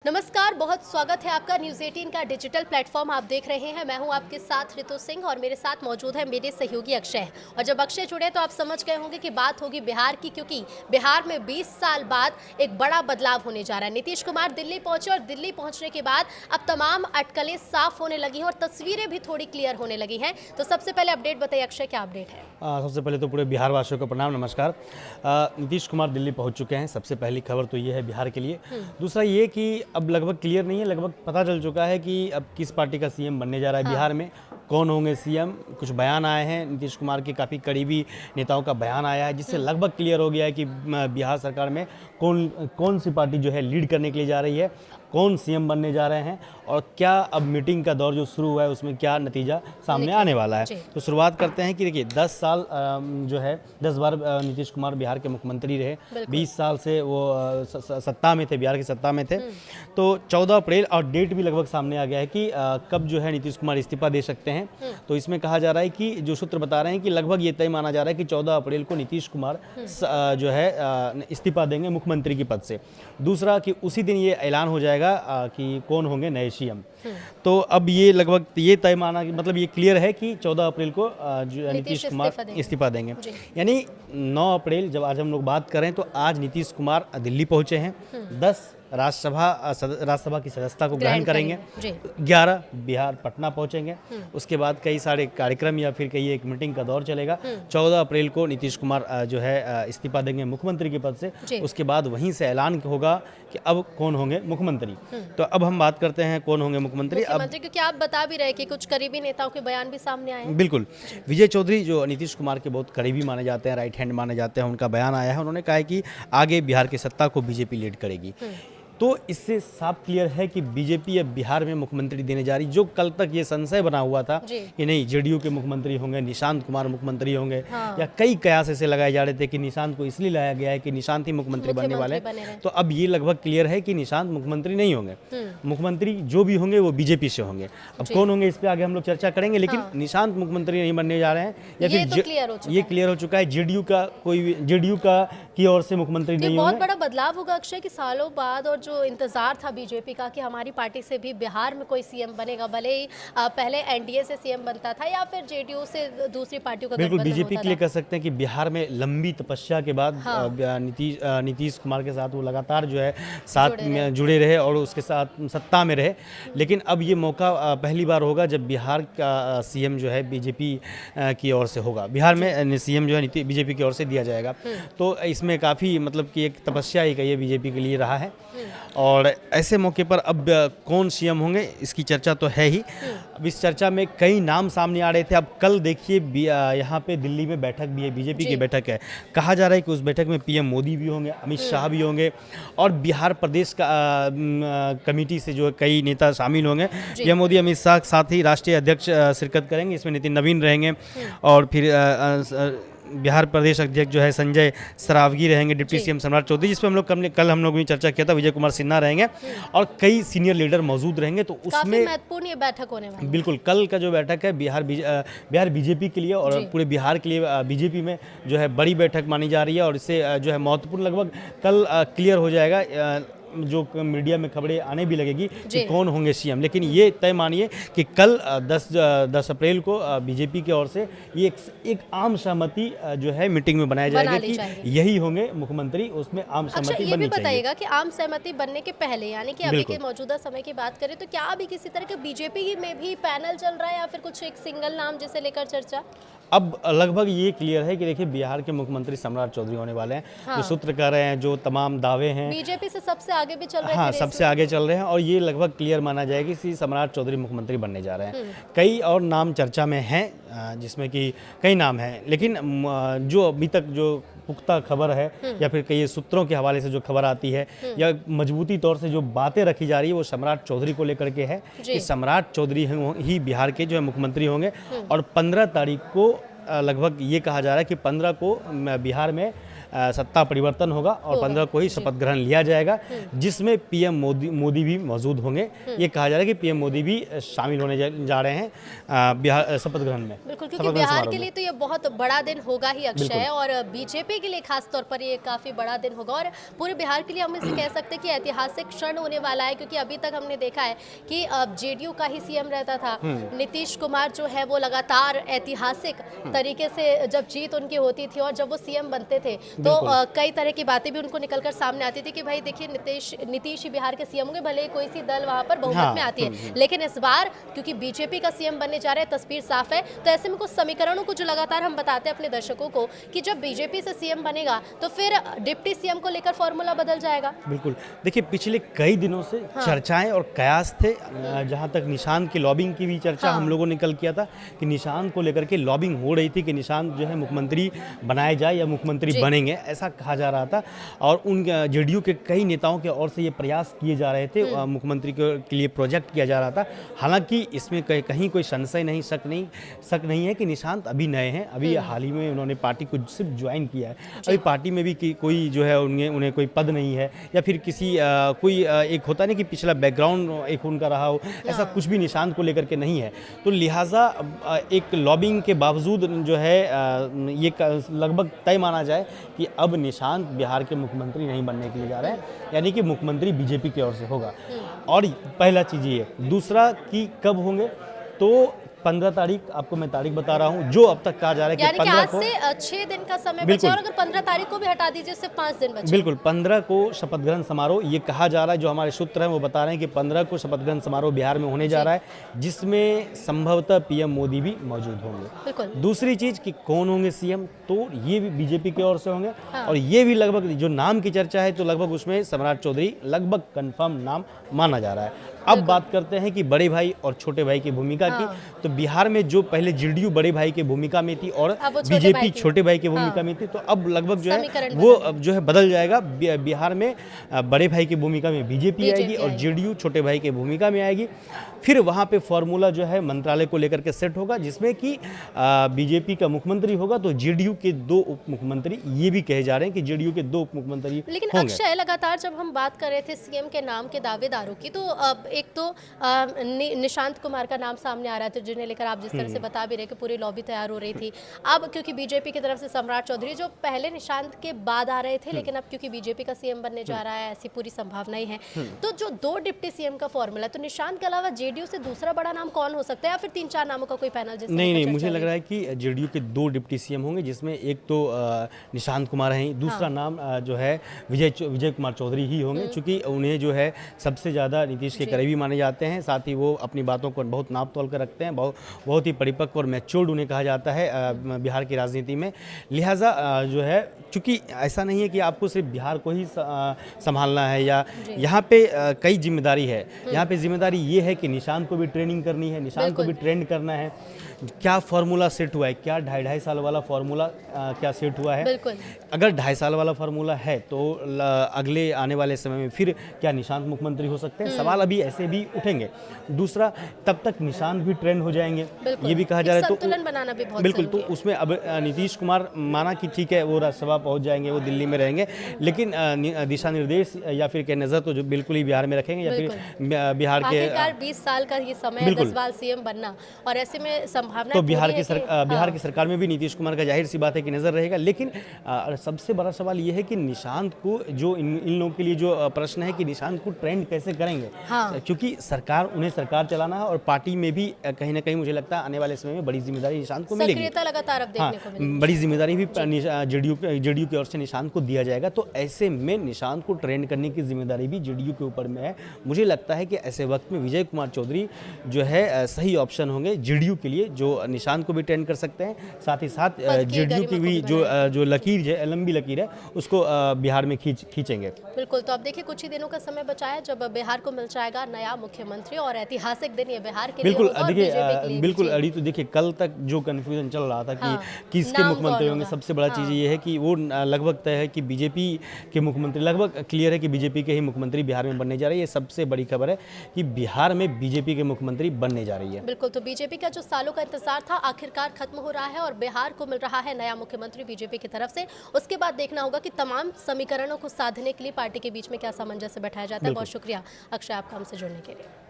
नमस्कार, बहुत स्वागत है आपका न्यूज़ 18 का डिजिटल प्लेटफॉर्म आप देख रहे हैं। मैं हूं आपके साथ ऋतु सिंह और मेरे साथ मौजूद है मेरे सहयोगी अक्षय। और जब अक्षय जुड़े तो आप समझ गए होंगे कि बात होगी बिहार की, क्योंकि बिहार में 20 साल बाद एक बड़ा बदलाव होने जा रहा है। नीतीश कुमार दिल्ली पहुंचे और दिल्ली पहुंचने के बाद अब तमाम अटकलें साफ होने लगी हैं और तस्वीरें भी थोड़ी क्लियर होने लगी हैं। तो सबसे पहले अपडेट बताइए अक्षय, क्या अपडेट है? सबसे पहले तो पूरे बिहार वासियों को प्रणाम, नमस्कार। नीतीश कुमार दिल्ली पहुंच चुके हैं। सबसे पहली खबर तो ये है बिहार के लिए। दूसरा ये कि अब लगभग क्लियर नहीं है, लगभग पता चल चुका है कि अब किस पार्टी का सीएम बनने जा रहा है। बिहार में कौन होंगे सीएम, कुछ बयान आए हैं, नीतीश कुमार के काफ़ी करीबी नेताओं का बयान आया है, जिससे लगभग क्लियर हो गया है कि बिहार सरकार में कौन सी पार्टी जो है लीड करने के लिए जा रही है, कौन सीएम बनने जा रहे हैं और क्या अब मीटिंग का दौर जो शुरू हुआ है उसमें क्या नतीजा सामने आने वाला है। तो शुरुआत करते हैं कि देखिए 10 साल जो है 10 बार नीतीश कुमार बिहार के मुख्यमंत्री रहे। 20 साल से वो सत्ता में थे, बिहार की सत्ता में थे। तो 14 अप्रैल और डेट भी लगभग सामने आ गया है कि कब जो है नीतीश कुमार इस्तीफा दे सकते हैं। तो इसमें कहा जा रहा है कि जो सूत्र बता रहे हैं कि लगभग ये तय माना जा रहा है कि 14 अप्रैल को नीतीश कुमार जो है इस्तीफा देंगे मुख्यमंत्री के पद से। दूसरा कि उसी दिन ये ऐलान हो जाएगा कि कौन होंगे नए सीएम। तो अब ये लगभग ये तय माना, मतलब ये क्लियर है कि 14 अप्रैल को जो नीतीश कुमार इस्तीफा देंगे। यानी 9 अप्रैल जब आज हम लोग बात करें तो आज नीतीश कुमार दिल्ली पहुंचे हैं। 10 राज्यसभा की सदस्यता को ग्रहण करेंगे। 11 बिहार पटना पहुंचेंगे। उसके बाद कई सारे कार्यक्रम या फिर कई एक मीटिंग का दौर चलेगा। 14 अप्रैल को नीतीश कुमार जो है इस्तीफा देंगे मुख्यमंत्री के पद से। उसके बाद वहीं से ऐलान होगा कि अब कौन होंगे मुख्यमंत्री। तो अब हम बात करते हैं कौन होंगे मुख्यमंत्री। अब क्योंकि आप बता भी रहे कि कुछ करीबी नेताओं के बयान भी सामने आए हैं। बिल्कुल, विजय चौधरी जो नीतीश कुमार के बहुत करीबी माने जाते हैं, राइट हैंड माने जाते हैं, उनका बयान आया है। उन्होंने कहा है कि आगे बिहार की सत्ता को बीजेपी लीड करेगी। तो इससे साफ क्लियर है कि बीजेपी अब बिहार में मुख्यमंत्री देने जा रही। जो कल तक ये संशय बना हुआ था कि नहीं जेडीयू के मुख्यमंत्री होंगे, निशांत कुमार मुख्यमंत्री होंगे, या कई कयास ऐसे लगाए जा रहे थे कि निशांत को इसलिए लाया गया है कि निशांत ही मुख्यमंत्री बनने वाले। तो अब ये लगभग क्लियर है कि निशांत मुख्यमंत्री नहीं होंगे। मुख्यमंत्री जो भी होंगे वो बीजेपी से होंगे। अब कौन होंगे इस पर आगे हम लोग चर्चा करेंगे, लेकिन निशांत मुख्यमंत्री नहीं बनने जा रहे हैं। या फिर ये क्लियर हो चुका है जेडीयू का की ओर से मुख्यमंत्री नहीं होंगे। बहुत बड़ा बदलाव होगा अक्षय कि सालों बाद, और जो इंतजार था बीजेपी का कि हमारी पार्टी से भी बिहार में कोई सीएम बनेगा, भले ही पहले एनडीए से सीएम बनता था या फिर जेडीयू से दूसरी पार्टियों का गठबंधन होता था। बीजेपी के लिए कह सकते हैं कि बिहार में लंबी तपस्या के बाद नीतीश कुमार के साथ वो लगातार जो है साथ में जुड़े रहे और उसके साथ सत्ता में रहे। लेकिन अब ये मौका पहली बार होगा जब बिहार का सीएम जो है बीजेपी की ओर से होगा। बिहार में सीएम जो है बीजेपी की ओर से दिया जाएगा। तो इसमें काफ़ी मतलब कि एक तपस्या ही कहिए बीजेपी के लिए रहा है। और ऐसे मौके पर अब कौन सीएम होंगे इसकी चर्चा तो है ही। अब इस चर्चा में कई नाम सामने आ रहे थे। अब कल देखिए यहाँ पे दिल्ली में बैठक भी है, बीजेपी की बैठक है। कहा जा रहा है कि उस बैठक में पीएम मोदी भी होंगे, अमित शाह भी होंगे और बिहार प्रदेश का कमेटी से जो कई नेता शामिल होंगे। पीएम मोदी, अमित शाह के साथ ही राष्ट्रीय अध्यक्ष शिरकत करेंगे। इसमें नितिन नवीन रहेंगे और फिर बिहार प्रदेश अध्यक्ष जो है संजय सरावगी रहेंगे, डिप्टी सीएम सम्राट चौधरी, जिसपे कल हम लोग भी चर्चा किया था, विजय कुमार सिन्हा रहेंगे और कई सीनियर लीडर मौजूद रहेंगे। तो उसमें महत्वपूर्ण ये बैठक होने वाली है। बिल्कुल, कल का जो बैठक है बिहार बीजेपी के लिए और पूरे बिहार के लिए बीजेपी में जो है बड़ी बैठक मानी जा रही है। और इससे जो है महत्वपूर्ण लगभग कल क्लियर हो जाएगा, जो मीडिया में खबरें आने भी लगेगी कि कौन होंगे सीएम। लेकिन ये तय मानिए कि कल 10 अप्रैल को बीजेपी की ओर से ये एक आम सहमति जो है मीटिंग में बनाया जाएगा कि यही होंगे मुख्यमंत्री। उसमें आम सहमति बननी चाहिए। ये भी बताइएगा कि आम सहमति बनने के पहले, यानी कि अभी के मौजूदा समय की बात करें तो क्या अभी किसी तरह के बीजेपी में भी पैनल चल रहा है या फिर कुछ एक सिंगल नाम जिसे लेकर चर्चा? अब लगभग ये क्लियर है कि देखिए बिहार के मुख्यमंत्री सम्राट चौधरी होने वाले हैं। जो सूत्र कर रहे हैं, जो तमाम दावे हैं, बीजेपी से सबसे आगे भी चल रहे हैं। हाँ, सबसे आगे चल रहे हैं और ये लगभग क्लियर माना जाएगा कि सम्राट चौधरी मुख्यमंत्री बनने जा रहे हैं। कई और नाम चर्चा में हैं, जिसमें कि कई नाम हैं, लेकिन जो अभी तक जो पुख्ता खबर है या फिर कई सूत्रों के हवाले से जो खबर आती है या मजबूती तौर से जो बातें रखी जा रही है वो सम्राट चौधरी को लेकर के है कि सम्राट चौधरी ही बिहार के जो है मुख्यमंत्री होंगे। और 15 तारीख को लगभग ये कहा जा रहा है कि 15 को बिहार में सत्ता परिवर्तन होगा और 15 को ही शपथ ग्रहण लिया जाएगा, जिसमें पीएम मोदी भी मौजूद होंगे। ये कहा जा रहा है कि पीएम मोदी भी शामिल होने जा रहे हैं बिहार शपथ ग्रहण में। बिल्कुल, क्योंकि बिहार के लिए तो ये बहुत बड़ा दिन होगा ही अक्षय, और बीजेपी के लिए खास तौर पर ये काफी बड़ा दिन होगा, और पूरे बिहार के लिए हम इसे कह सकते हैं कि ऐतिहासिक क्षण होने वाला है। क्योंकि अभी तक हमने देखा है कि जेडीयू का ही सीएम रहता था, नीतीश कुमार जो है वो लगातार ऐतिहासिक तरीके से जब जीत उनकी होती थी और जब वो सीएम बनते थे तो कई तरह की बातें भी उनको निकलकर सामने आती थी कि भाई देखिए नीतीश ही बिहार के सीएम होंगे, भले ही कोई सी दल वहां पर बहुमत में आती है। लेकिन इस बार क्योंकि बीजेपी का सीएम बनने जा रहे हैं, तस्वीर साफ है। तो ऐसे में कुछ समीकरणों को जो लगातार हम बताते हैं अपने दर्शकों को कि जब बीजेपी से सीएम बनेगा तो फिर डिप्टी सीएम को लेकर फॉर्मूला बदल जाएगा। बिल्कुल, देखिए पिछले कई दिनों से चर्चाएं और कयास थे, जहां तक निशांत की लॉबिंग की भी चर्चा हम लोगों ने कल किया था कि निशांत को लेकर के लॉबिंग हो रही थी कि निशांत जो है मुख्यमंत्री बनाए जाए या मुख्यमंत्री बनेंगे, ऐसा कहा जा रहा था। और उन जेडीयू के कई नेताओं की ओर से ये प्रयास किए जा रहे थे, मुख्यमंत्री के लिए प्रोजेक्ट किया जा रहा था। हालांकि इसमें कहीं कोई संशय नहीं, शक नहीं है कि निशांत अभी नए हैं, अभी हाल ही में उन्होंने पार्टी को सिर्फ ज्वाइन किया है। अभी पार्टी में भी कोई जो है उन्हें कोई पद नहीं है या फिर किसी कोई एक होता नहीं कि पिछला बैकग्राउंड एक उनका रहा हो, ऐसा कुछ भी निशांत को लेकर के नहीं है। तो लिहाजा एक लॉबिंग के बावजूद जो है ये लगभग तय माना जाए कि अब निशांत बिहार के मुख्यमंत्री नहीं बनने के लिए जा रहे हैं, यानी कि मुख्यमंत्री बीजेपी की ओर से होगा। और पहला चीज़ ये, दूसरा कि कब होंगे, तो 15 तारीख, आपको मैं तारीख बता रहा हूँ जो अब तक कहा जा रहा है कि 15 को, आज से 6 दिन का समय बचा, और अगर 15 तारीख को भी हटा दीजिए सिर्फ 5 दिन बचे। बिल्कुल, 15 को शपथ ग्रहण समारोह ये कहा जा रहा है, जो हमारे सूत्र हैं वो बता रहे हैं कि 15 को शपथ ग्रहण समारोह बिहार में होने जा रहा है, जिसमें संभवतः पीएम मोदी भी मौजूद होंगे। दूसरी चीज कि कौन होंगे सीएम, तो ये भी बीजेपी की ओर से होंगे। और ये भी लगभग जो नाम की चर्चा है तो लगभग उसमें सम्राट चौधरी लगभग कंफर्म नाम माना जा रहा है। अब बात करते हैं कि बड़े भाई और छोटे भाई की भूमिका की, तो बिहार में जो पहले जेडीयू बड़े भाई की भूमिका में थी और बीजेपी छोटे भाई की भूमिका में थी, तो अब लगभग जो है वो अब जो है बदल जाएगा। बिहार में बड़े भाई की भूमिका में बीजेपी आएगी और जेडीयू छोटे भाई की भूमिका में आएगी। फिर वहाँ पे फॉर्मूला जो है मंत्रालय को लेकर के सेट होगा, जिसमें कि बीजेपी का मुख्यमंत्री होगा तो जेडीयू के 2 उप मुख्यमंत्री, ये भी कहे जा रहे हैं कि जेडीयू के 2 उप मुख्यमंत्री। लेकिन अक्षय, लगातार जब हम बात कर रहे थे सीएम के नाम के दावेदारों की, तो एक तो निशांत कुमार का नाम सामने आ रहा था, जिन्हें लेकर आप जिस तरह से बता भी रहे कि पूरी लॉबी तैयार हो रही थी। अब क्योंकि बीजेपी की तरफ से सम्राट चौधरी, जो पहले निशांत के बाद आ रहे थे, लेकिन अब क्योंकि बीजेपी का सीएम बनने जा रहा है, ऐसी पूरी संभावनाएं हैं। तो जो 2 डिप्टी सीएम का फॉर्मूला, तो निशांत के अलावा जेडीयू से दूसरा बड़ा नाम कौन हो सकता है, या फिर 3-4 नामों का कोई पैनल? नहीं, मुझे लग रहा है कि जेडीयू के 2 डिप्टी सीएम होंगे, जिसमें एक तो निशांत कुमार हैं, दूसरा नाम जो है विजय कुमार चौधरी ही होंगे, क्योंकि उन्हें जो है सबसे ज़्यादा नीतीश के करीबी माने जाते हैं। साथ ही वो अपनी बातों को बहुत नाप तोल कर रखते हैं, बहुत ही परिपक्व और मैच्योर्ड उन्हें कहा जाता है बिहार की राजनीति में। लिहाजा जो है, चूँकि ऐसा नहीं है कि आपको सिर्फ बिहार को ही संभालना है, या यहाँ पे कई जिम्मेदारी है। यहाँ पे जिम्मेदारी ये है कि निशांत को भी ट्रेनिंग करनी है, निशांत को भी ट्रेंड करना है। क्या फार्मूला सेट हुआ है, क्या 2.5 साल वाला फार्मूला क्या सेट हुआ है? अगर 2.5 साल वाला फार्मूला है तो अगले आने वाले समय में फिर क्या निशांत मुख्यमंत्री हो सकते हैं? सवाल अभी ऐसे भी उठेंगे। दूसरा, तब तक निशांत भी ट्रेंड हो जाएंगे, ये भी कहा जा रहा है। तो संतुलन बनाना भी बहुत बिल्कुल, तो उसमें अब नीतीश कुमार माना कि ठीक है वो राज्यसभा पहुंच जाएंगे, वो दिल्ली में रहेंगे, लेकिन दिशा निर्देश या फिर क्या नज़र तो जो बिल्कुल ही बिहार में रखेंगे, या फिर बिहार के 20 साल का ये समय है 10 बार सीएम बनना, और ऐसे में संभावना तो बिहार की सरकार में भी नीतीश कुमार का जाहिर सी बात है कि नजर रहेगा। लेकिन सबसे बड़ा सवाल ये है कि निशांत को जो इन लोगों के लिए जो प्रश्न है कि निशांत को ट्रेंड कैसे करेंगे, क्योंकि उन्हें सरकार चलाना है और पार्टी में भी कहीं ना कहीं मुझे लगता है आने वाले समय में बड़ी जिम्मेदारी निशांत को मिलेगी। लगातार अब देखने को मिलेगी। बड़ी जिम्मेदारी भी जेडीयू की ओर से निशांत को दिया जाएगा। तो ऐसे में निशांत को ट्रेंड करने की जिम्मेदारी भी जेडीयू के ऊपर में है। मुझे लगता है कि ऐसे वक्त में विजय कुमार चौधरी जो है सही ऑप्शन होंगे जेडीयू के लिए, जो निशांत को भी ट्रेंड कर सकते हैं, साथ ही साथ जेडीयू की भी जो लकीर है, लंबी लकीर है, उसको बिहार में खींचेंगे। बिल्कुल, तो अब देखिए कुछ ही दिनों का समय बचा है जब बिहार को मिल जाएगा नया मुख्यमंत्री, और ऐतिहासिक दिन ये बिहार के लिए होगा। देखिए के लिए बिल्कुल जी। अड़ी तो देखिए, कल तक जो कन्फ्यूजन चल रहा था कि हाँ, किसके नाम मुख्यमंत्री कौन होंगे, होगा? सबसे बड़ा चीज़ हाँ। ये है कि वो लगभग तय है कि बीजेपी के मुख्यमंत्री, लगभग क्लियर है कि बीजेपी के ही मुख्यमंत्री बिहार में बनने जा रही है। ये सबसे बड़ी खबर है कि बिहार में बीजेपी के मुख्यमंत्री बनने जा रही है। बिल्कुल, तो बीजेपी का जो सालों का इंतजार था आखिरकार खत्म हो रहा है और बिहार को मिल रहा है नया मुख्यमंत्री बीजेपी की तरफ से। उसके बाद देखना होगा कि तमाम समीकरणों को साधने के लिए पार्टी के बीच में क्या सामंजस्य बैठाया जाता है। बिल्कुल। बहुत शुक्रिया अक्षय आपका हमसे जुड़ने के लिए।